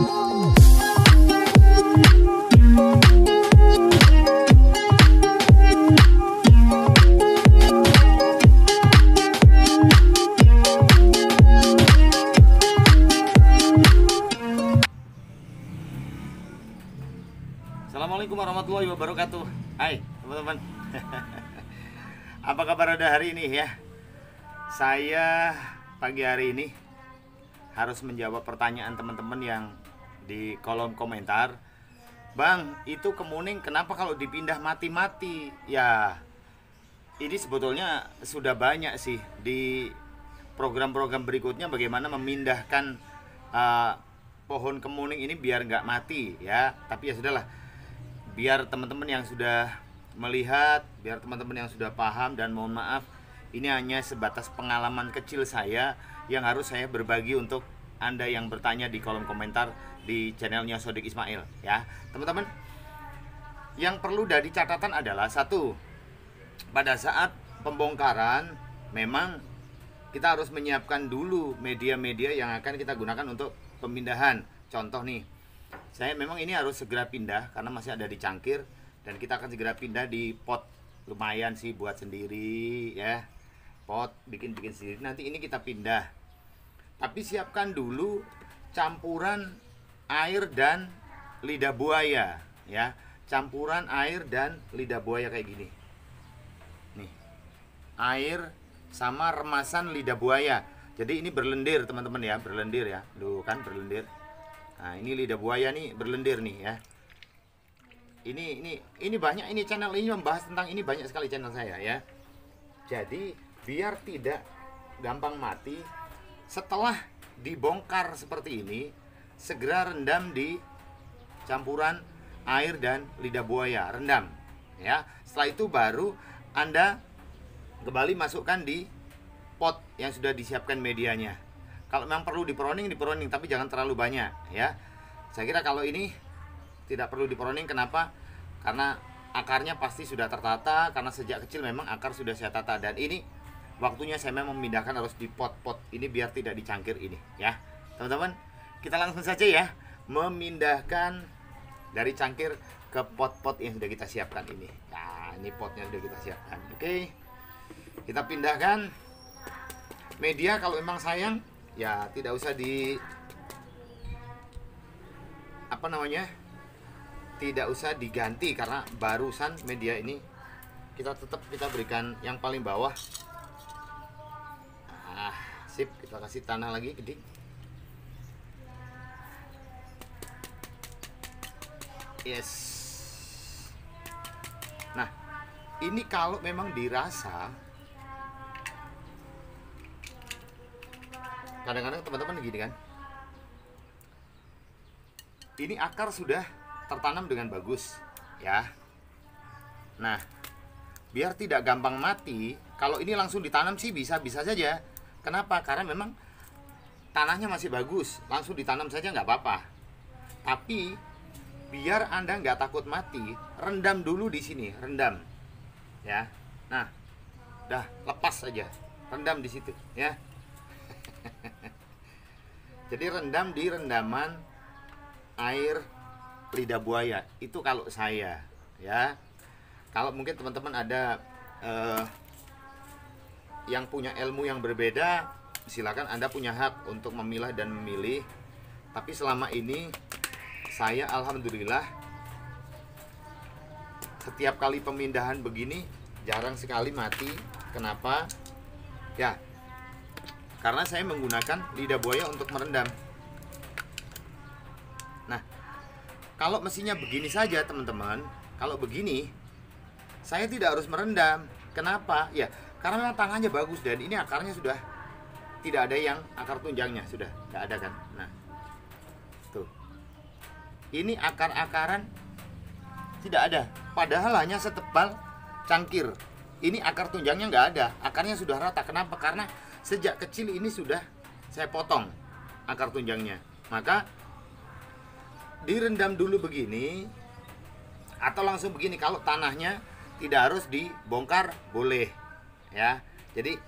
Assalamualaikum warahmatullahi wabarakatuh. Hai teman-teman. Apa kabar pada hari ini ya? Saya pagi hari ini harus menjawab pertanyaan teman-teman yang di kolom komentar. Bang, itu kemuning kenapa kalau dipindah mati-mati? Ya, ini sebetulnya sudah banyak sih di program-program berikutnya bagaimana memindahkan pohon kemuning ini biar nggak mati ya. Tapi ya sudahlah, biar teman-teman yang sudah melihat, biar teman-teman yang sudah paham, dan mohon maaf ini hanya sebatas pengalaman kecil saya yang harus saya berbagi untuk Anda yang bertanya di kolom komentar di channelnya Sodik Ismail ya. Teman-teman, yang perlu dari catatan adalah satu, pada saat pembongkaran memang kita harus menyiapkan dulu media-media yang akan kita gunakan untuk pemindahan. Contoh nih, saya memang ini harus segera pindah karena masih ada di cangkir, dan kita akan segera pindah di pot. Lumayan sih buat sendiri ya, pot bikin sendiri. Nanti ini kita pindah, tapi siapkan dulu campuran air dan lidah buaya ya. Campuran air dan lidah buaya kayak gini nih, air sama remasan lidah buaya. Jadi ini berlendir teman-teman ya, berlendir ya, duh kan berlendir. Nah, ini lidah buaya nih berlendir nih ya. Ini banyak, ini channel ini membahas tentang ini, banyak sekali channel saya ya. Jadi biar tidak gampang mati, setelah dibongkar seperti ini, segera rendam di campuran air dan lidah buaya, rendam ya. Setelah itu baru Anda kembali masukkan di pot yang sudah disiapkan medianya. Kalau memang perlu diproning, tapi jangan terlalu banyak ya. Saya kira kalau ini tidak perlu diproning. Kenapa? Karena akarnya pasti sudah tertata, karena sejak kecil memang akar sudah saya tata. Dan ini waktunya saya memang memindahkan harus di pot-pot ini biar tidak dicangkir ini ya. Teman-teman, kita langsung saja ya memindahkan dari cangkir ke pot-pot yang sudah kita siapkan ini. Nah, ini potnya sudah kita siapkan. Oke, kita pindahkan media. Kalau memang sayang ya tidak usah tidak usah diganti, karena barusan media ini kita berikan yang paling bawah. Sip, kita kasih tanah lagi gede. Yes. Nah, ini kalau memang dirasa, kadang-kadang teman-teman gini kan, ini akar sudah tertanam dengan bagus ya. Nah, biar tidak gampang mati, kalau ini langsung ditanam sih bisa-bisa saja. Kenapa? Karena memang tanahnya masih bagus, langsung ditanam saja nggak apa-apa. Tapi biar Anda nggak takut mati, rendam dulu di sini, rendam ya. Nah, udah lepas saja, rendam di situ ya. Jadi rendam di rendaman air lidah buaya itu kalau saya ya. Kalau mungkin teman-teman ada yang punya ilmu yang berbeda, silakan, Anda punya hak untuk memilah dan memilih. Tapi selama ini saya alhamdulillah setiap kali pemindahan begini jarang sekali mati. Kenapa? Ya, karena saya menggunakan lidah buaya untuk merendam. Nah, kalau mesinnya begini saja teman-teman, kalau begini saya tidak harus merendam. Kenapa? Ya, karena memang tangannya bagus dan ini akarnya sudah tidak ada yang akar tunjangnya, sudah tidak ada kan. Nah, tuh, ini akar-akaran tidak ada, padahal hanya setebal cangkir. Ini akar tunjangnya nggak ada, akarnya sudah rata. Kenapa? Karena sejak kecil ini sudah saya potong akar tunjangnya. Maka direndam dulu begini atau langsung begini. Kalau tanahnya tidak harus dibongkar boleh ya. Jadi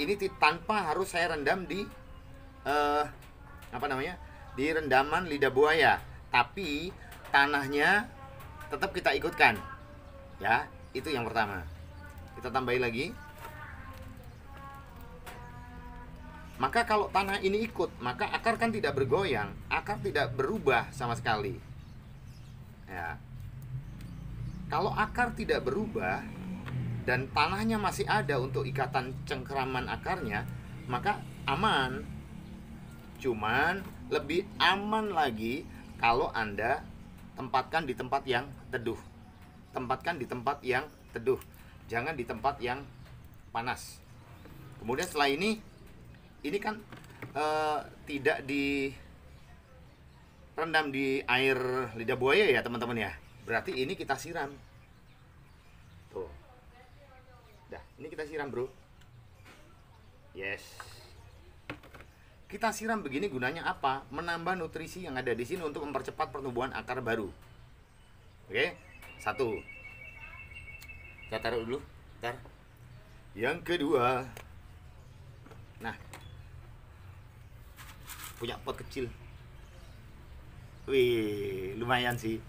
ini tanpa harus saya rendam di di rendaman lidah buaya, tapi tanahnya tetap kita ikutkan. Ya, itu yang pertama. Kita tambahin lagi. Maka kalau tanah ini ikut, maka akar kan tidak bergoyang, akar tidak berubah sama sekali. Ya. Kalau akar tidak berubah dan tanahnya masih ada untuk ikatan cengkeraman akarnya, maka aman. Cuman lebih aman lagi kalau Anda tempatkan di tempat yang teduh. Tempatkan di tempat yang teduh, jangan di tempat yang panas. Kemudian setelah ini kan tidak direndam di air lidah buaya ya teman-teman ya. Berarti ini kita siram. Tuh. Dah, ini kita siram, Bro. Yes. Kita siram begini gunanya apa? Menambah nutrisi yang ada di sini untuk mempercepat pertumbuhan akar baru. Oke? 1. Kita taruh dulu. Bentar. Yang kedua. Nah, punya pot kecil. Wih, lumayan sih.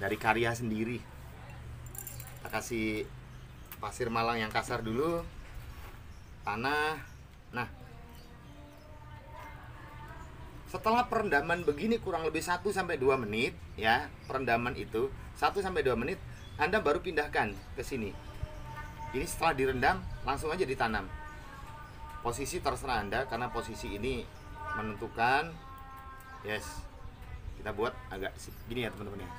Dari karya sendiri. Kita kasih pasir malang yang kasar dulu. Tanah. Nah, setelah perendaman begini kurang lebih 1-2 menit ya, perendaman itu 1-2 menit, Anda baru pindahkan ke sini. Ini setelah direndam langsung aja ditanam. Posisi terserah Anda karena posisi ini menentukan. Yes. Kita buat agak gini ya teman-teman ya.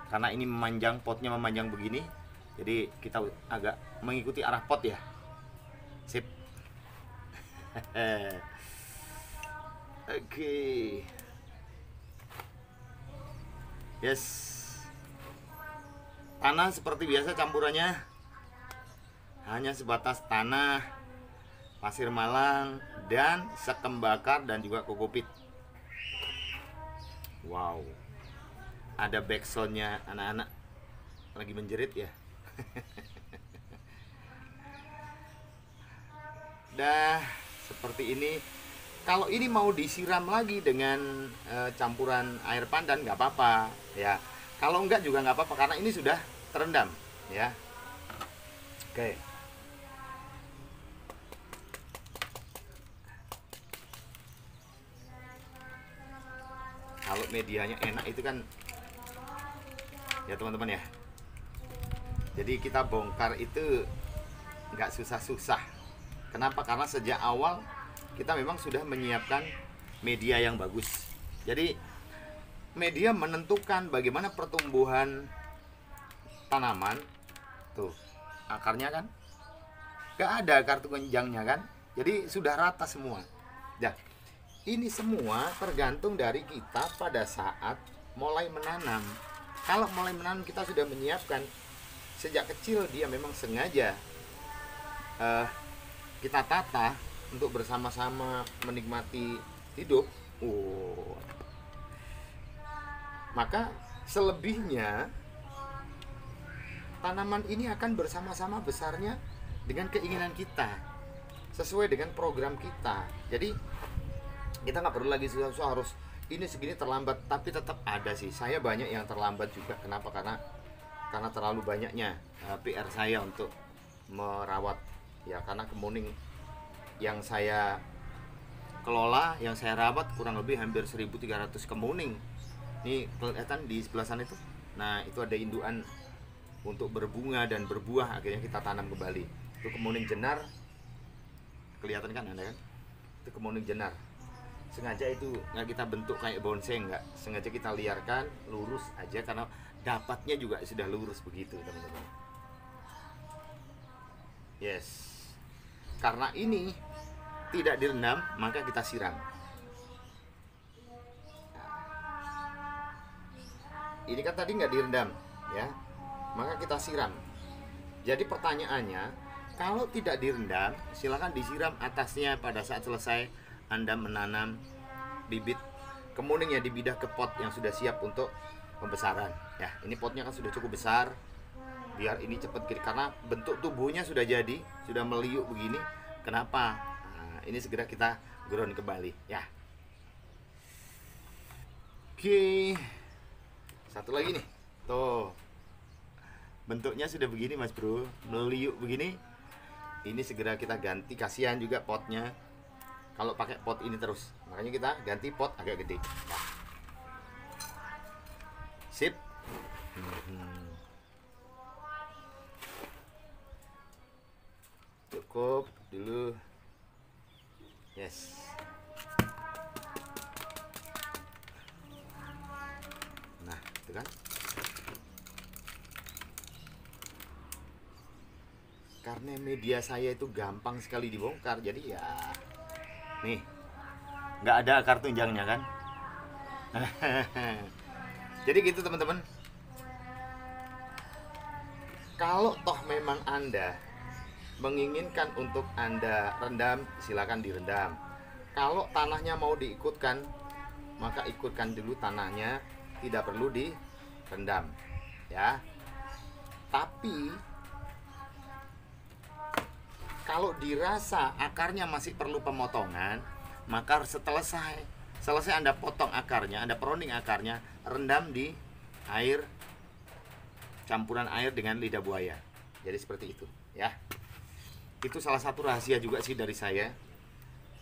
Karena ini memanjang, potnya memanjang begini, jadi kita agak mengikuti arah pot ya. Sip. Oke. Yes. Tanah seperti biasa campurannya hanya sebatas tanah, pasir malang, dan sekem bakar dan juga kokopit. Wow. Ada backsoundnya anak-anak lagi menjerit ya. Dah seperti ini. Kalau ini mau disiram lagi dengan campuran air pandan nggak apa-apa ya. Kalau enggak juga nggak apa-apa karena ini sudah terendam ya. Oke. Kalau medianya enak itu kan ya teman-teman ya. Jadi kita bongkar itu nggak susah-susah. Kenapa? Karena sejak awal kita memang sudah menyiapkan media yang bagus. Jadi media menentukan bagaimana pertumbuhan tanaman. Tuh, akarnya kan gak ada akar tunjangnya kan. Jadi sudah rata semua. Nah, ini semua tergantung dari kita pada saat mulai menanam. Kalau mulai menanam kita sudah menyiapkan sejak kecil, dia memang sengaja kita tata untuk bersama-sama menikmati hidup. Maka selebihnya tanaman ini akan bersama-sama besarnya dengan keinginan kita, sesuai dengan program kita. Jadi kita nggak perlu lagi susah-susah harus ini segini terlambat, tapi tetap ada sih. Saya banyak yang terlambat juga. Kenapa? Karena terlalu banyaknya PR saya untuk merawat ya, karena kemuning yang saya kelola, yang saya rawat kurang lebih hampir 1.300 kemuning. Ini kelihatan di sebelah sana itu. Nah, itu ada indukan untuk berbunga dan berbuah, akhirnya kita tanam kembali. Itu kemuning jenar. Kelihatan kan Anda kan? Itu kemuning jenar. Sengaja itu nggak kita bentuk kayak bonsai, nggak. Sengaja kita liarkan lurus aja karena dapatnya juga sudah lurus begitu, teman-teman. Yes. Karena ini tidak direndam, maka kita siram. Ini kan tadi nggak direndam, ya, maka kita siram. Jadi pertanyaannya, kalau tidak direndam, silakan disiram atasnya pada saat selesai Anda menanam bibit kemuningnya di bidah ke pot yang sudah siap untuk pembesaran. Ya, ini potnya kan sudah cukup besar, biar ini cepat kiri karena bentuk tubuhnya sudah jadi, sudah meliuk begini. Kenapa? Ini segera kita ground kembali ya. Oke, satu lagi nih, tuh bentuknya sudah begini mas bro, meliuk begini. Ini segera kita ganti, kasihan juga potnya kalau pakai pot ini terus, makanya kita ganti pot agak gede. Nah. Sip. Cukup dulu. Yes. Nah, itu kan. Karena media saya itu gampang sekali dibongkar, jadi ya nih, nggak ada akar tunjangnya kan. Jadi gitu teman-teman. Kalau toh memang Anda menginginkan untuk Anda rendam, silakan direndam. Kalau tanahnya mau diikutkan, maka ikutkan dulu tanahnya, tidak perlu direndam ya. Tapi kalau dirasa akarnya masih perlu pemotongan, maka selesai Anda potong akarnya, Anda pruning akarnya, rendam di air, campuran air dengan lidah buaya. Jadi seperti itu ya. Itu salah satu rahasia juga sih dari saya,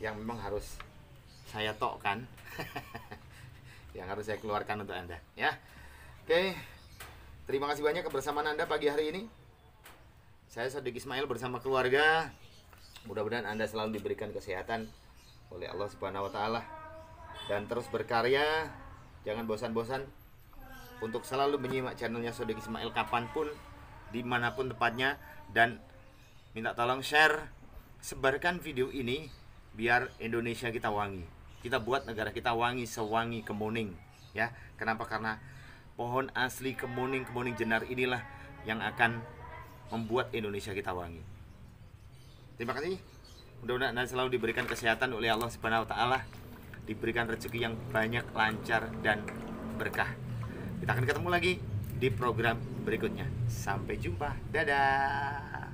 yang memang harus saya tokkan. Yang harus saya keluarkan untuk Anda ya. Oke, terima kasih banyak kebersamaan Anda pagi hari ini. Saya Shodiq Ismail bersama keluarga. Mudah-mudahan Anda selalu diberikan kesehatan oleh Allah Subhanahu wa Ta'ala, dan terus berkarya. Jangan bosan-bosan untuk selalu menyimak channelnya Shodiq Ismail kapanpun, dimanapun tepatnya. Dan minta tolong share, sebarkan video ini biar Indonesia kita wangi. Kita buat negara kita wangi sewangi kemuning ya. Kenapa? Karena pohon asli kemuning jenar inilah yang akan membuat Indonesia kita wangi. Terima kasih. Mudah-mudahan Anda selalu diberikan kesehatan oleh Allah Subhanahu wa Ta'ala, diberikan rezeki yang banyak, lancar dan berkah. Kita akan ketemu lagi di program berikutnya. Sampai jumpa. Dadah.